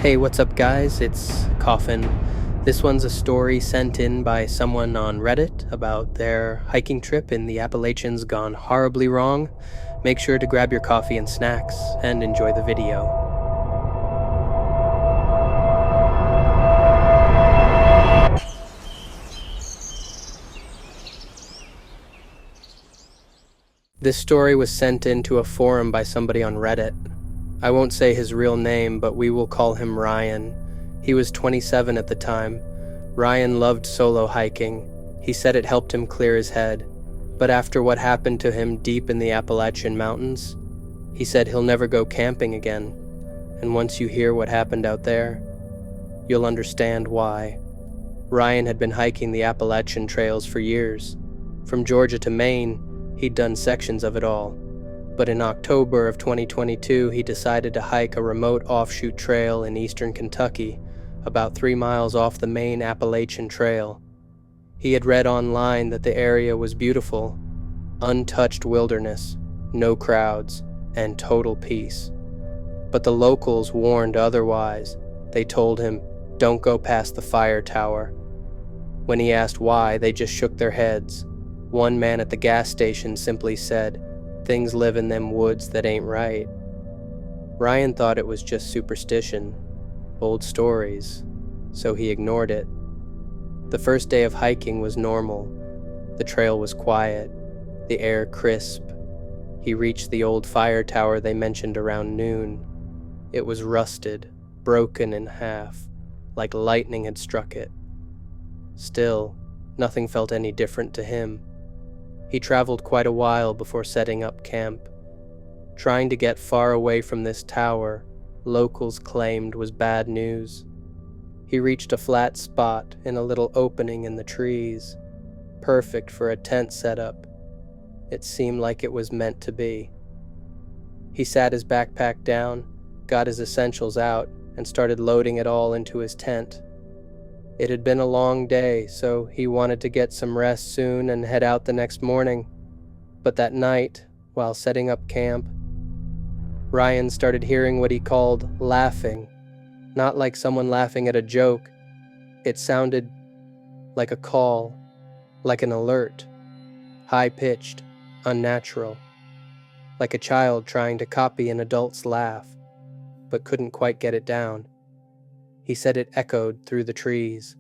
Hey, what's up, guys? It's Coffin. This one's a story sent in by someone on Reddit about their hiking trip in the Appalachians gone horribly wrong. Make sure to grab your coffee and snacks and enjoy the video. This story was sent into a forum by somebody on Reddit. I won't say his real name, but we will call him Ryan. He was 27 at the time. Ryan loved solo hiking. He said it helped him clear his head. But after what happened to him deep in the Appalachian Mountains, he said he'll never go camping again. And once you hear what happened out there, you'll understand why. Ryan had been hiking the Appalachian trails for years. From Georgia to Maine, he'd done sections of it all. But in October of 2022, he decided to hike a remote offshoot trail in eastern Kentucky, about 3 miles off the main Appalachian Trail. He had read online that the area was beautiful, untouched wilderness, no crowds, and total peace. But the locals warned otherwise. They told him, "Don't go past the fire tower." When he asked why, they just shook their heads. One man at the gas station simply said, "Things live in them woods that ain't right." Ryan thought it was just superstition, old stories, so he ignored it. The first day of hiking was normal. The trail was quiet, the air crisp. He reached the old fire tower they mentioned around noon. It was rusted, broken in half, like lightning had struck it. Still, nothing felt any different to him. He traveled quite a while before setting up camp. Trying to get far away from this tower, locals claimed was bad news. He reached a flat spot in a little opening in the trees, perfect for a tent setup. It seemed like it was meant to be. He sat his backpack down, got his essentials out, and started loading it all into his tent. It had been a long day, so he wanted to get some rest soon and head out the next morning. But that night, while setting up camp, Ryan started hearing what he called laughing. Not like someone laughing at a joke. It sounded like a call, like an alert, high-pitched, unnatural, like a child trying to copy an adult's laugh, but couldn't quite get it down. He said it echoed through the trees,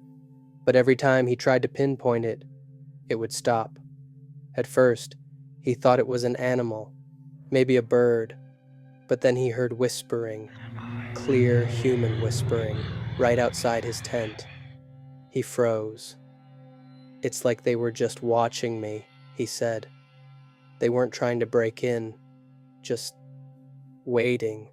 but every time he tried to pinpoint it, it would stop. At first, he thought it was an animal, maybe a bird, but then he heard whispering, clear human whispering, right outside his tent. He froze. "It's like they were just watching me," he said. "They weren't trying to break in, just waiting."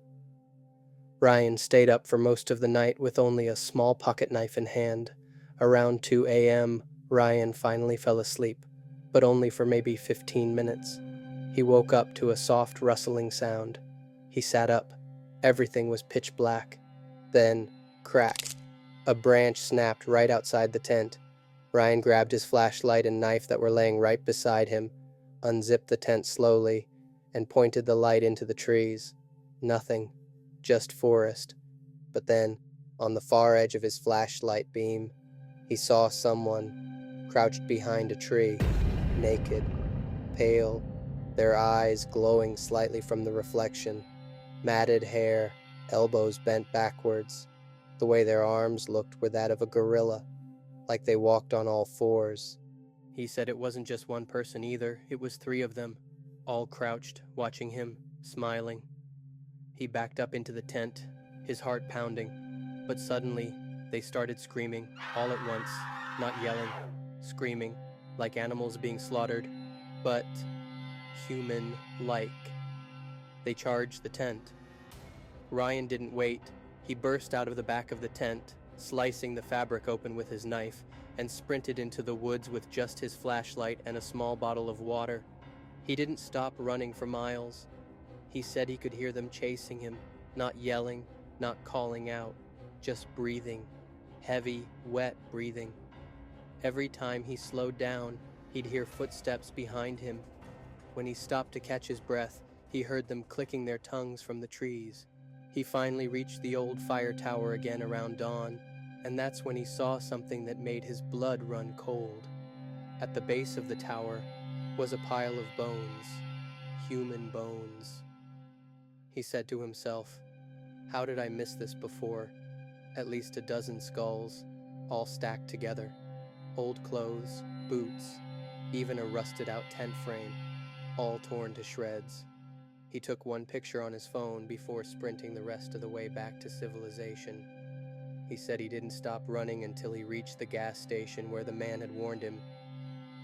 Ryan stayed up for most of the night with only a small pocket knife in hand. Around 2 a.m., Ryan finally fell asleep, but only for maybe 15 minutes. He woke up to a soft rustling sound. He sat up. Everything was pitch black. Then, crack. A branch snapped right outside the tent. Ryan grabbed his flashlight and knife that were laying right beside him, unzipped the tent slowly, and pointed the light into the trees. Nothing. Just forest. But then, on the far edge of his flashlight beam, he saw someone crouched behind a tree, naked, pale, their eyes glowing slightly from the reflection, matted hair, elbows bent backwards. The way their arms looked were that of a gorilla, like they walked on all fours. He said it wasn't just one person either, it was 3 of them, all crouched, watching him, smiling. He backed up into the tent, his heart pounding, but suddenly they started screaming, all at once, not yelling, screaming, like animals being slaughtered, but human-like. They charged the tent. Ryan didn't wait. He burst out of the back of the tent, slicing the fabric open with his knife, and sprinted into the woods with just his flashlight and a small bottle of water. He didn't stop running for miles. He said he could hear them chasing him, not yelling, not calling out, just breathing, heavy, wet breathing. Every time he slowed down, he'd hear footsteps behind him. When he stopped to catch his breath, he heard them clicking their tongues from the trees. He He finally reached the old fire tower again around dawn, and that's when he saw something that made his blood run cold. At the base of the tower was a pile of bones, human bones. He said to himself, "How did I miss this before? At least a dozen skulls, all stacked together. Old clothes, boots, even a rusted-out tent frame, all torn to shreds." He took one picture on his phone before sprinting the rest of the way back to civilization. He said he didn't stop running until he reached the gas station where the man had warned him.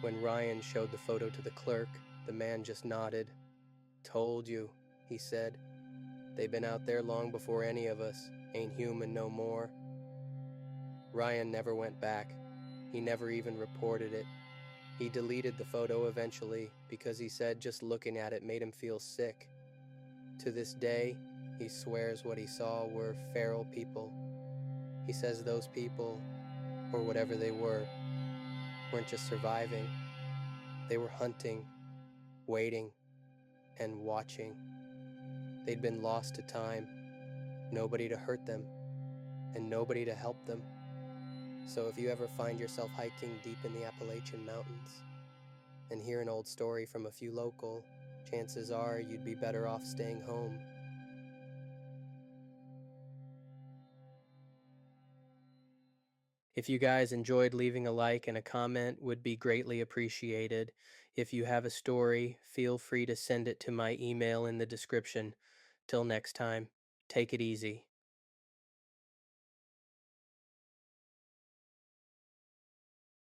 When Ryan showed the photo to the clerk, the man just nodded. "Told you," he said. "They been out there long before any of us. Ain't human no more." Ryan never went back. He never even reported it. He deleted the photo eventually because he said just looking at it made him feel sick. To this day, he swears what he saw were feral people. He says those people, or whatever they weren't just surviving. They were hunting, waiting, and watching. They'd been lost to time, nobody to hurt them, and nobody to help them. So if you ever find yourself hiking deep in the Appalachian Mountains and hear an old story from a few local, chances are you'd be better off staying home. If you guys enjoyed, leaving a like and a comment would be greatly appreciated. If you have a story, feel free to send it to my email in the description. Till next time, take it easy.